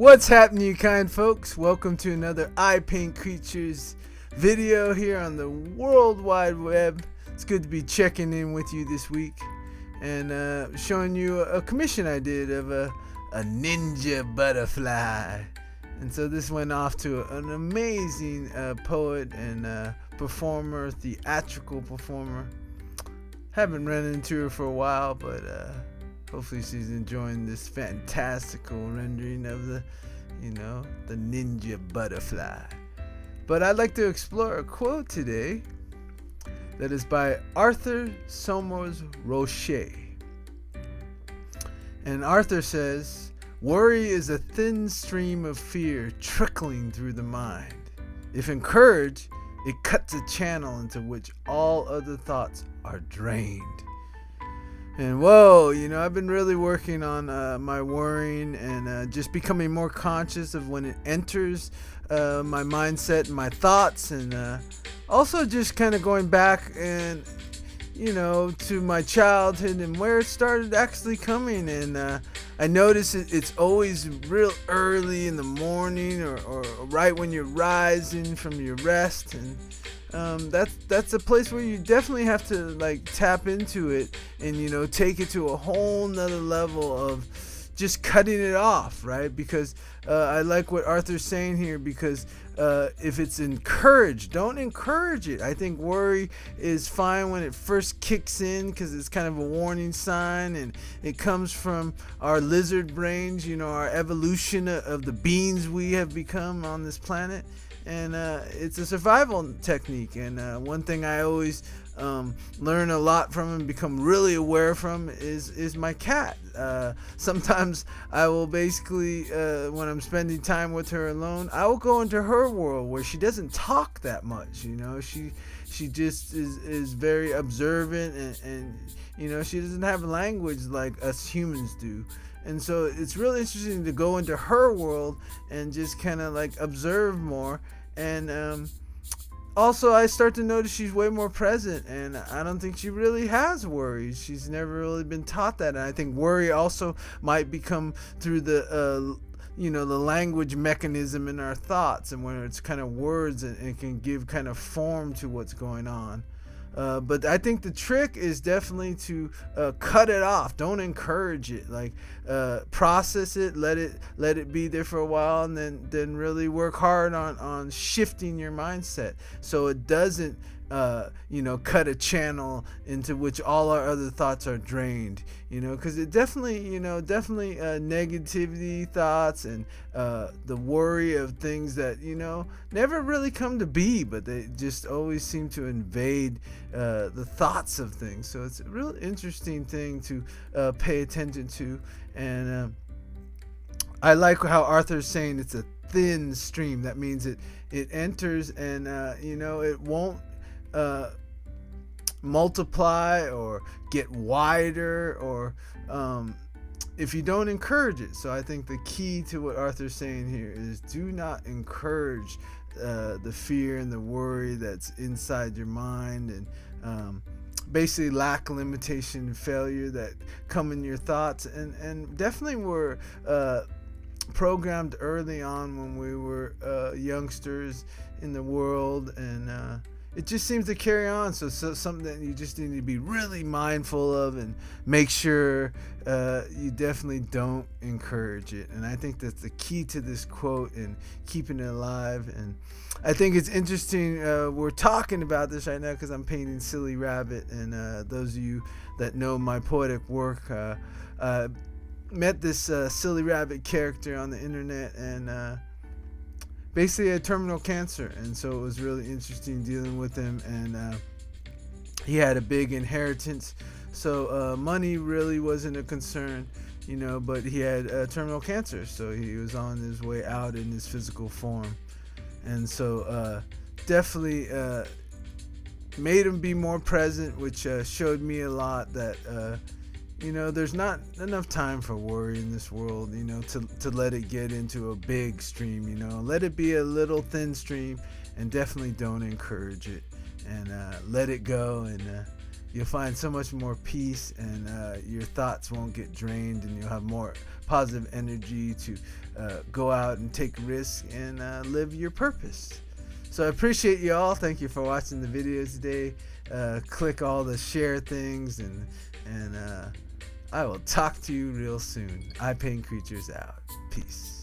What's happening, you kind folks? Welcome to another Ipaintcreatures video here on the World Wide Web. It's good to be checking in with you this week and showing you a commission I did of a ninja butterfly. And so this went off to an amazing poet and performer, theatrical performer. Haven't run into her for a while, but hopefully she's enjoying this fantastical rendering of the ninja butterfly. But I'd like to explore a quote today that is by Somers Roche. And Arthur says, "Worry is a thin stream of fear trickling through the mind. If encouraged, it cuts a channel into which all other thoughts are drained." And whoa, I've been really working on my worrying and just becoming more conscious of when it enters my mindset and my thoughts, and also just kind of going back and to my childhood and where it started actually coming. And I notice it's always real early in the morning or right when you're rising from your rest, and that's a place where you definitely have to tap into it and take it to a whole nother level of just cutting it off, right? Because I like what Arthur's saying here, because if it's encouraged, don't encourage it. I think worry is fine when it first kicks in because it's kind of a warning sign, and it comes from our lizard brains, our evolution of the beings we have become on this planet. And it's a survival technique, and one thing I always learn a lot from and become really aware from is my cat. Sometimes I will basically, when I'm spending time with her alone, I will go into her world where she doesn't talk that much. She just is very observant, and she doesn't have language like us humans do. And so it's really interesting to go into her world and just kind of observe more. And also I start to notice she's way more present, and I don't think she really has worries. She's never really been taught that. And I think worry also might become through the the language mechanism in our thoughts, and where it's kind of words and it can give kind of form to what's going on. But I think the trick is definitely to cut it off. Don't encourage it. Process it, let it be there for a while, and then really work hard on shifting your mindset so it doesn't cut a channel into which all our other thoughts are drained. Because it definitely negativity thoughts and the worry of things that never really come to be, but they just always seem to invade the thoughts of things. So it's a real interesting thing to pay attention to. And I like how Arthur's saying it's a thin stream. That means it enters, and it won't multiply or get wider, or if you don't encourage it. So I think the key to what Arthur's saying here is do not encourage the fear and the worry that's inside your mind, and basically lack, limitation, and failure that come in your thoughts, and definitely were programmed early on when we were youngsters in the world, and it just seems to carry on. So something that you just need to be really mindful of and make sure you definitely don't encourage it. And I think that's the key to this quote and keeping it alive. And I think it's interesting we're talking about this right now because I'm painting Silly Rabbit. And those of you that know my poetic work, met this Silly Rabbit character on the internet, and basically had terminal cancer, and so it was really interesting dealing with him. And he had a big inheritance, so money really wasn't a concern, but he had terminal cancer, so he was on his way out in his physical form. And so definitely made him be more present, which showed me a lot that there's not enough time for worry in this world, to let it get into a big stream. Let it be a little thin stream, and definitely don't encourage it, and let it go, and you'll find so much more peace, and your thoughts won't get drained, and you'll have more positive energy to go out and take risks and live your purpose. So I appreciate you all. Thank you for watching the video today. Click all the share things, and I will talk to you real soon. I Paint Creatures out. Peace.